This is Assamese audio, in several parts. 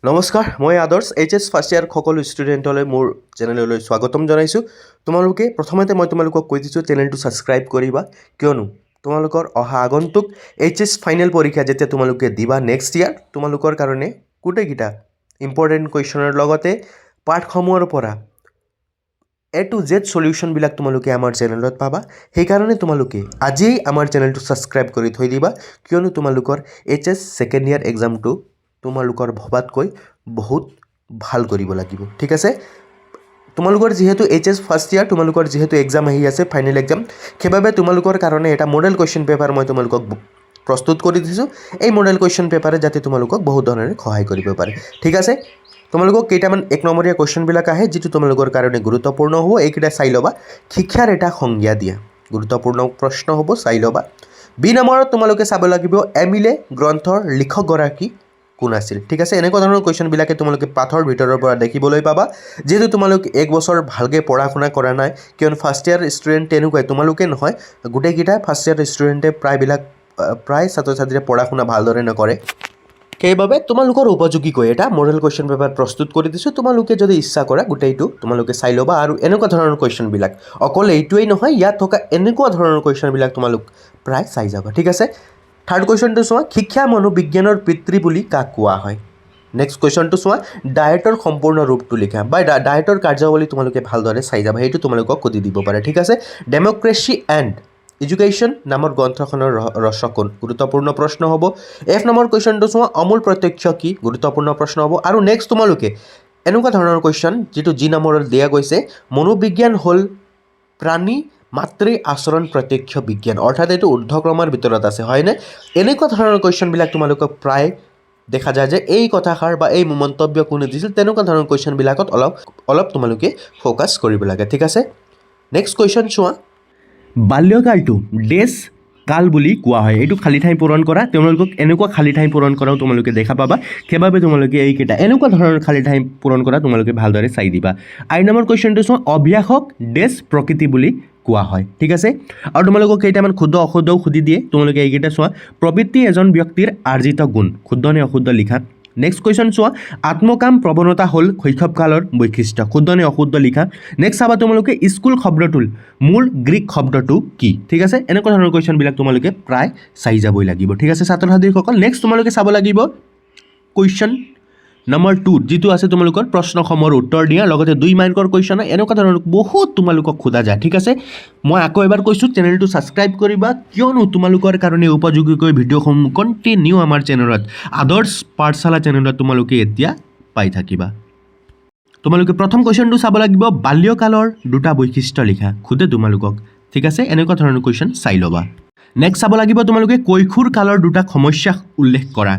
নমস্কাৰ, মই আদৰ্শ এইচএছ ফাৰ্ষ্ট ইয়াৰ সকলো ষ্টুডেণ্টলৈ মোৰ চেনেললৈ স্বাগতম জনাইছোঁ। তোমালোকে প্ৰথমতে মই তোমালোকক কৈ দিছোঁ চেনেলটো ছাবস্ক্ৰাইব কৰিবা, কিয়নো তোমালোকৰ অহা আগন্তুক এইচএছ ফাইনেল পৰীক্ষা যেতিয়া তোমালোকে দিবা নেক্সট ইয়াৰ, তোমালোকৰ কাৰণে গোটেইকেইটা ইম্পৰ্টেণ্ট কুৱেশ্যনৰ লগতে পাৰ্টসমূহৰ পৰা A to Z সলিউশ্যনবিলাক তোমালোকে আমাৰ চেনেলত পাবা। সেইকাৰণে তোমালোকে আজিয়েই আমাৰ চেনেলটো ছাবস্ক্ৰাইব কৰি থৈ দিবা, কিয়নো তোমালোকৰ এইচএছ ছেকেণ্ড ইয়াৰ এক্সামটো তোমালোকৰ ভবাতকৈ বহুত ভাল কৰিব লাগিব। ঠিক আছে, তোমালোকৰ যিহেতু এইচএছ ফাৰ্ষ্ট ইয়াৰ, তোমালোকৰ যিহেতু এক্সাম আহি আছে ফাইনেল এক্সাম, সেইবাবে তোমালোকৰ কাৰণে এটা মডেল কুৱেশ্যন পেপাৰ মই তোমালোকক প্ৰস্তুত কৰি দিছোঁ। এই মডেল কুৱেশ্যন পেপাৰে যাতে তোমালোকক বহুত ধৰণে সহায় কৰিব পাৰে। ঠিক আছে, তোমালোকক কেইটামান এক নম্বৰীয়া কুৱেশ্যনবিলাক আহে যিটো তোমালোকৰ কাৰণে গুৰুত্বপূৰ্ণ হ'ব। এইকেইটা চাই ল'বা। শিক্ষাৰ এটা সংজ্ঞা দিয়া, গুৰুত্বপূৰ্ণ প্ৰশ্ন হ'ব, চাই ল'বা। বি নম্বৰত তোমালোকে চাব লাগিব এমিলে গ্ৰন্থৰ লিখকগৰাকী কোন আছিল। ঠিক আছে, এনেকুৱা ধৰণৰ কুৱেশ্যনবিলাকে তোমালোকে পাঠৰ ভিতৰৰ পৰা দেখিবলৈ পাবা। যিহেতু তোমালোকে এক বছৰ ভালকৈ পঢ়া শুনা কৰা নাই, কিয়নো ফাৰ্ষ্ট ইয়াৰ ষ্টুডেণ্ট তেনেকুৱাই, তোমালোকে নহয় গোটেইকেইটা ফাৰ্ষ্ট ইয়াৰ ষ্টুডেণ্টে প্ৰায় ছাত্ৰ ছাত্ৰীয়ে পঢ়া শুনা ভালদৰে নকৰে। সেইবাবে তোমালোকৰ উপযোগীকৈ এটা মডেল কুৱেশ্যন পেপাৰ প্ৰস্তুত কৰি দিছোঁ। তোমালোকে যদি ইচ্ছা কৰা গোটেইটো তোমালোকে চাই ল'বা। আৰু এনেকুৱা ধৰণৰ কুৱেশ্যনবিলাক অকল এইটোৱেই নহয়, ইয়াত থকা এনেকুৱা ধৰণৰ কুৱেশ্যনবিলাক তোমালোক প্ৰায় চাই যাবা। ঠিক আছে, থাৰ্ড কুৱেশ্যনটো চোৱা, শিক্ষা মনোবিজ্ঞানৰ পিতৃ বুলি কাক কোৱা হয়। নেক্সট কুৱেশ্যনটো চোৱা, ডায়েটৰ সম্পূৰ্ণ ৰূপটো লিখা বা ডায়েটৰ কাৰ্যাৱলী তোমালোকে ভালদৰে চাই যাবা, সেইটো তোমালোকক সুধি দিব পাৰে। ঠিক আছে, ডেম'ক্ৰেচি এণ্ড এডুকেশ্যন নামৰ গ্ৰন্থখনৰ ৰচক কোন, গুৰুত্বপূৰ্ণ প্ৰশ্ন হ'ব। এফ নম্বৰ কুৱেশ্যনটো চোৱা, অমূল প্ৰত্যক্ষ কি, গুৰুত্বপূৰ্ণ প্ৰশ্ন হ'ব। আৰু নেক্সট তোমালোকে এনেকুৱা ধৰণৰ কুৱেশ্যন যিটো জি নম্বৰত দিয়া গৈছে, মনোবিজ্ঞান হ'ল প্ৰাণী মাতৃ আচৰণ প্ৰত্যক্ষ বিজ্ঞান, অৰ্থাৎ এইটো ঊৰ্ধ্বক্ৰমৰ ভিতৰত আছে, হয়নে? এনেকুৱা ধৰণৰ কুৱেশ্যনবিলাক তোমালোকক প্ৰায় দেখা যায় যে এই কথাষাৰ বা এই মন্তব্য কোনে দিছিল, তেনেকুৱা ধৰণৰ কুৱেশ্যনবিলাকত অলপ তোমালোকে ফ'কাছ কৰিব লাগে। ঠিক আছে, নেক্সট কুৱেশ্যন চোৱা, বাল্যকালটো ডেছ কাল বুলি কোৱা হয়। এইটো খালী ঠাই পূৰণ কৰা, তেওঁলোকক এনেকুৱা খালী ঠাই পূৰণ কৰাও তোমালোকে দেখা পাবা। সেইবাবে তোমালোকে এইকেইটা এনেকুৱা ধৰণৰ খালী ঠাই পূৰণ কৰা তোমালোকে ভালদৰে চাই দিবা। আই নম্বৰ কুৱেশ্যনটো চোৱা, অভ্যাসক ডেছ প্ৰকৃতি বুলি কোৱা হয়। ঠিক আছে, আৰু তোমালোকক কেইটামান শুদ্ধ অশুদ্ধও সুধি দিয়ে, তোমালোকে এইকেইটা চোৱা। প্ৰবৃত্তি এজন ব্যক্তিৰ আৰ্জিত গুণ, শুদ্ধ নে অশুদ্ধ লিখা। নেক্সট কুৱেশ্যন চোৱা, আত্মকাম প্ৰৱণতা হ'ল শৈশৱকালৰ বৈশিষ্ট্য, শুদ্ধ নে অশুদ্ধ লিখা। নেক্সট চাবা তোমালোকে স্কুল শব্দটোৰ মূল গ্ৰীক শব্দটো কি। ঠিক আছে, এনেকুৱা ধৰণৰ কুৱেশ্যনবিলাক তোমালোকে প্ৰায় চাই যাবই লাগিব। ঠিক আছে ছাত্ৰ ছাত্ৰীসকল, নেক্সট তোমালোকে চাব লাগিব কুৱেশ্যন নম্বৰ 2, যিটো আছে তোমালোকৰ প্ৰশ্নসমূহৰ উত্তৰ দিয়া, লগতে 2 মাৰ্কৰ কুৱেশ্যন। এনেকুৱা ধৰণৰ বহুত তোমালোকক সোধা যায়। ঠিক আছে, মই আকৌ এবাৰ কৈছোঁ চেনেলটো ছাবস্ক্ৰাইব কৰিবা, কিয়নো তোমালোকৰ কাৰণে উপযোগীকৈ ভিডিঅ'সমূহ কণ্টিনিউ আমাৰ চেনেলত আদৰ্শ পাঠশালা চেনেলত তোমালোকে এতিয়া পাই থাকিবা। তোমালোকে প্ৰথম কুৱেশ্যনটো চাব লাগিব, বাল্যকালৰ দুটা বৈশিষ্ট্য লিখা, সোধে তোমালোকক। ঠিক আছে, এনেকুৱা ধৰণৰ কুৱেশ্যন চাই ল'বা। নেক্সট চাব লাগিব তোমালোকে কৈশোৰ কালৰ দুটা সমস্যা উল্লেখ কৰা,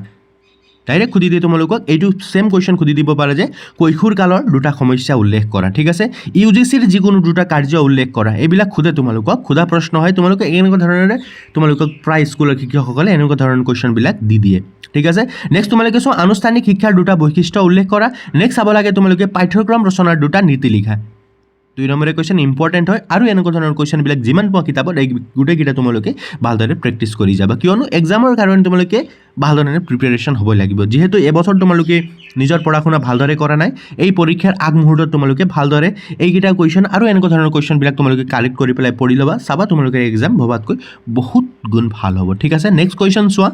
ডাইৰেক্ট সুধি দিয়ে তোমালোকক। এইটো ছেম কুৱেশ্যন সুধি দিব পাৰে যে কৈশোৰ কালৰ দুটা সমস্যা উল্লেখ কৰা। ঠিক আছে, ইউজিচিৰ যিকোনো দুটা কাৰ্য উল্লেখ কৰা, এইবিলাক সোধে তোমালোকক, সোধা প্ৰশ্ন হয়। তোমালোকে এনেকুৱা ধৰণেৰে তোমালোকক প্ৰায় স্কুলৰ শিক্ষকসকলে এনেকুৱা ধৰণৰ কুৱেশ্যনবিলাক দি দিয়ে। ঠিক আছে, নেক্সট তোমালোকে চোৱা, আনুষ্ঠানিক শিক্ষাৰ দুটা বৈশিষ্ট্য উল্লেখ কৰা। নেক্সট চাব লাগে তোমালোকে পাঠ্যক্ৰম ৰচনাৰ দুটা নীতি লিখা। 2 নম্বৰৰ কুৱেশ্যন ইম্পৰ্টেণ্ট হয়। আৰু এনেকুৱা ধৰণৰ কুৱেশ্যনবিলাক যিমান পোৱা কিতাপত এই গোটেইকেইটা তোমালোকে ভালদৰে প্ৰেক্টিছ কৰি যাবা, কিয়নো এক্সামৰ কাৰণে তোমালোকে ভালদৰে প্ৰিপেৰেশ্যন হ'ব লাগিব। যিহেতু এবছৰ তোমালোকে নিজৰ পঢ়া শুনা ভালদৰে কৰা নাই, এই পৰীক্ষাৰ আগমুহূৰ্তত তোমালোকে ভালদৰে এইকেইটা কুৱেশ্যন আৰু এনেকুৱা ধৰণৰ কুৱেশ্যনবিলাক তোমালোকে কালেক্ট কৰি পেলাই পঢ়ি ল'বা, চাবা তোমালোকে এক্সাম ভবাতকৈ বহুত গুণ ভাল হ'ব। ঠিক আছে, নেক্সট কুৱেশ্যন চোৱা,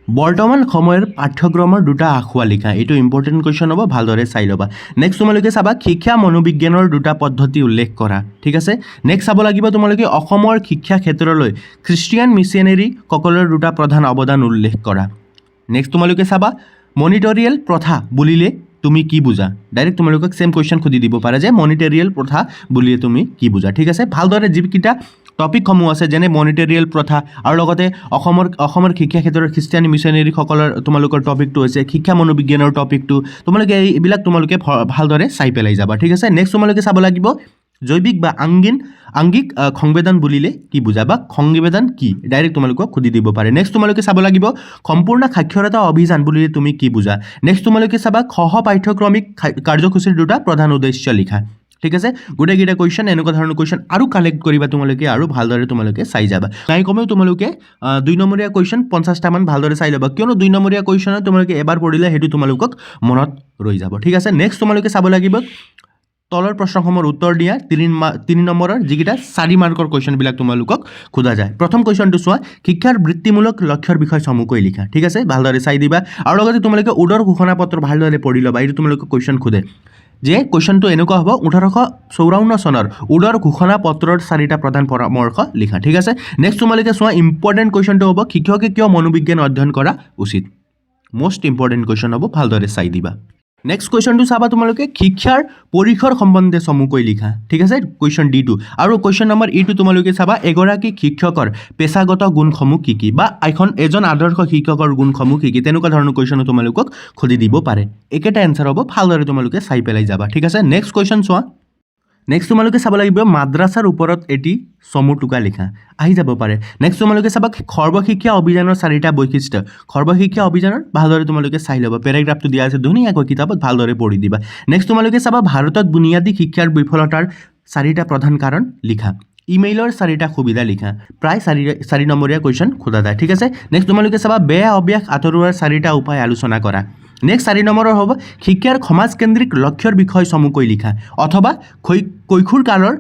বৰ্তমান সময়ৰ পাঠ্যক্ৰমৰ দুটা আখুৱা লিখা। এইটো ইম্পৰ্টেণ্ট কুৱেশ্যন হ'ব, ভালদৰে চাই ল'বা। নেক্সট তোমালোকে চাবা, শিক্ষা মনোবিজ্ঞানৰ দুটা পদ্ধতি উল্লেখ কৰা। ঠিক আছে, নেক্সট চাব লাগিব তোমালোকে অসমৰ শিক্ষা ক্ষেত্ৰলৈ খ্ৰীষ্টিয়ান মিছনেৰীসকলৰ দুটা প্ৰধান অৱদান উল্লেখ কৰা। নেক্সট তোমালোকে চাবা, মনিটৰিয়েল প্ৰথা বুলিলে তুমি কি বুজা। ডাইৰেক্ট তোমালোকক ছেম কুৱেশ্যন সুধি দিব পাৰে যে মনিটৰিয়েল প্ৰথা বুলিলে তুমি কি বুজা। ঠিক আছে, ভালদৰে যিকেইটা টপিকসমূহ আছে যেনে মনিটৰিয়েল প্ৰথা আৰু লগতে অসমৰ শিক্ষা ক্ষেত্ৰৰ খ্ৰীষ্টিয়ান মিছনেৰীসকলৰ তোমালোকৰ টপিকটো হৈছে শিক্ষা মনোবিজ্ঞানৰ টপিকটো, তোমালোকে এইবিলাক তোমালোকে ভালদৰে চাই পেলাই যাবা। ঠিক আছে, নেক্সট তোমালোকে চাব লাগিব জৈৱিক বা আংগিক সংবেদন বুলিলে কি বুজা বা সংবেদন কি, ডাইৰেক্ট তোমালোকক সুধি দিব পাৰে। নেক্সট তোমালোকে চাব লাগিব সম্পূৰ্ণ সাক্ষৰতা অভিযান বুলিলে তুমি কি বুজা। নেক্সট তোমালোকে চাবা পাঠ্যক্ৰমিক কাৰ্যসূচীৰ দুটা প্ৰধান উদ্দেশ্য লিখা। ঠিক আছে গোটেইকেইটা কুৱেশ্যন এনেকুৱা ধৰণৰ কুৱেশ্যন আৰু কালেক্ট কৰিবা তোমালোকে আৰু ভালদৰে তোমালোকে চাই যাবা নাই কমেও তোমালোকে 2 নম্বৰীয়া কুৱেশ্যন 50টা মান ভালদৰে চাই ল'বা কিয়নো 2 নম্বৰীয়া কুৱেশ্যনত তোমালোকে এবাৰ পঢ়িলে সেইটো তোমালোকক মনত ৰৈ যাব ঠিক আছে নেক্সট তোমালোকে চাব লাগিব তলৰ প্ৰশ্নসমূহৰ উত্তৰ দিয়া 3 নম্বৰৰ যিকেইটা 4 মাৰ্কৰ কুৱেশ্যনবিলাক তোমালোকক খোজা যায় প্ৰথম কুৱেশ্যনটো চোৱা শিক্ষাৰ বৃত্তিমূলক লক্ষ্যৰ বিষয় চমুকৈ লিখা ঠিক আছে ভালদৰে চাই দিবা আৰু লগতে তোমালোকে উদৰ ঘোষণাপত্ৰ ভালদৰে পঢ়ি ল'বা এইটো তোমালোকক কুৱেশ্যন খোজে যে কুৱেশ্যনটো এনেকুৱা হ'ব 1854 চনৰ উদৰ ঘোষণাপত্ৰৰ 4টা প্ৰধান পৰামৰ্শ লিখা ঠিক আছে নেক্সট তোমালোকে চোৱা ইম্পৰ্টেণ্ট কুৱেশ্যনটো হ'ব শিক্ষকে কিয় মনোবিজ্ঞান অধ্যয়ন কৰা উচিত মোষ্ট ইম্পৰ্টেণ্ট কুৱেশ্যন হ'ব ভালদৰে চাই দিবা নেক্সট কুৱেশ্যনটো চাবা তোমালোকে শিক্ষাৰ পৰিসৰ সম্বন্ধে চমুকৈ লিখা ঠিক আছে কুৱেশ্যন D2 আৰু কুৱেশ্যন নম্বৰ E2 তোমালোকে চাবা এগৰাকী শিক্ষকৰ পেছাগত গুণসমূহ কি কি বা এজন আদৰ্শ শিক্ষকৰ গুণসমূহ কি কি তেনেকুৱা ধৰণৰ কুৱেশ্যন তোমালোকক খুজি দিব পাৰে একেটা এনসাৰ হ'ব ভালদৰে তোমালোকে চাই পেলাই যাবা ঠিক আছে নেক্সট কুৱেশ্যন চোৱা নেক্সট তোমালোকে চাব লাগিব মাদ্ৰাছাৰ ওপৰত এটি চমু টোকা লিখা আহি যাব পাৰে নেক্সট তোমালোকে চাবা সৰ্বশিক্ষা অভিযানৰ 4টা বৈশিষ্ট্য সৰ্বশিক্ষা অভিযানৰ ভালদৰে তোমালোকে চাই ল'বা পেৰাগ্ৰাফটো দিয়া আছে ধুনীয়াকৈ কিতাপত ভালদৰে পঢ়ি দিবা নেক্সট তোমালোকে চাবা ভাৰতত বুনিয়াদী শিক্ষাৰ বিফলতাৰ 4টা প্ৰধান কাৰণ লিখা ইমেইলৰ 4টা সুবিধা লিখা প্ৰায় 4 নম্বৰীয়া কুৱেশ্যন খোজা যায় ঠিক আছে নেক্সট তোমালোকে চাবা বেয়া অভ্যাস আঁতৰোৱাৰ 4টা উপায় আলোচনা কৰা নেক্সট 4 নম্বৰৰ হ'ব শিক্ষাৰ সমাজকেন্দ্ৰিক লক্ষ্যৰ বিষয় চমুকৈ লিখা অথবা কৈশোৰ কালৰ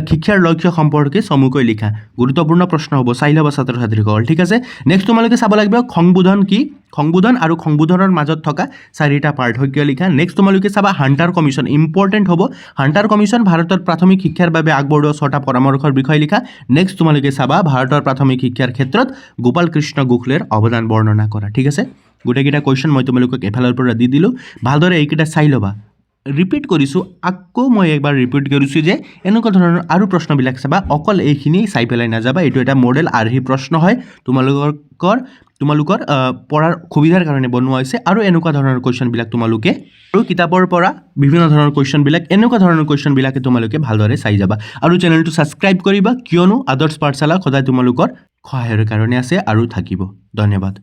শিক্ষাৰ লক্ষ্য সম্পৰ্কে চমুকৈ লিখা গুৰুত্বপূৰ্ণ প্ৰশ্ন হ'ব চাই ল'বা ছাত্ৰ ছাত্ৰীসকল ঠিক আছে নেক্সট তোমালোকে চাব লাগিব সংবোধন কি সংবোধন আৰু সংবোধনৰ মাজত থকা 4টা পাৰ্থক্য লিখা নেক্সট তোমালোকে চাবা হাণ্টাৰ কমিশ্যন ইম্পৰ্টেণ্ট হ'ব হাণ্টাৰ কমিশ্যন ভাৰতৰ প্ৰাথমিক শিক্ষাৰ বাবে আগবঢ়োৱা 6টা পৰামৰ্শৰ বিষয় লিখা নেক্সট তোমালোকে চাবা ভাৰতৰ প্ৰাথমিক শিক্ষাৰ ক্ষেত্ৰত গোপাল কৃষ্ণ গোখলেৰ অৱদান বৰ্ণনা কৰা ঠিক আছে গোটেইকেইটা কুৱেশ্যন মই তোমালোকক এফালৰ পৰা দি দিলোঁ ভালদৰে এইকেইটা চাই ল'বা ৰিপিট কৰিছোঁ আকৌ মই একবাৰ ৰিপিট কৰিছোঁ যে এনেকুৱা ধৰণৰ আৰু প্ৰশ্নবিলাক চাবা অকল এইখিনি চাই পেলাই নাযাবা এইটো এটা মডেল আৰ্হি প্ৰশ্ন হয় তোমালোকৰ পঢ়াৰ সুবিধাৰ কাৰণে বনোৱা হৈছে আৰু এনেকুৱা ধৰণৰ কুৱেশ্যনবিলাক তোমালোকে আৰু কিতাপৰ পৰা বিভিন্ন ধৰণৰ কুৱেশ্যনবিলাক এনেকুৱা ধৰণৰ কুৱেশ্যনবিলাকে তোমালোকে ভালদৰে চাই যাবা আৰু চেনেলটো ছাবস্ক্ৰাইব কৰিবা কিয়নো আদৰ্শ পাঠশালা সদায় তোমালোকৰ সহায়ৰ কাৰণে আছে আৰু থাকিব ধন্যবাদ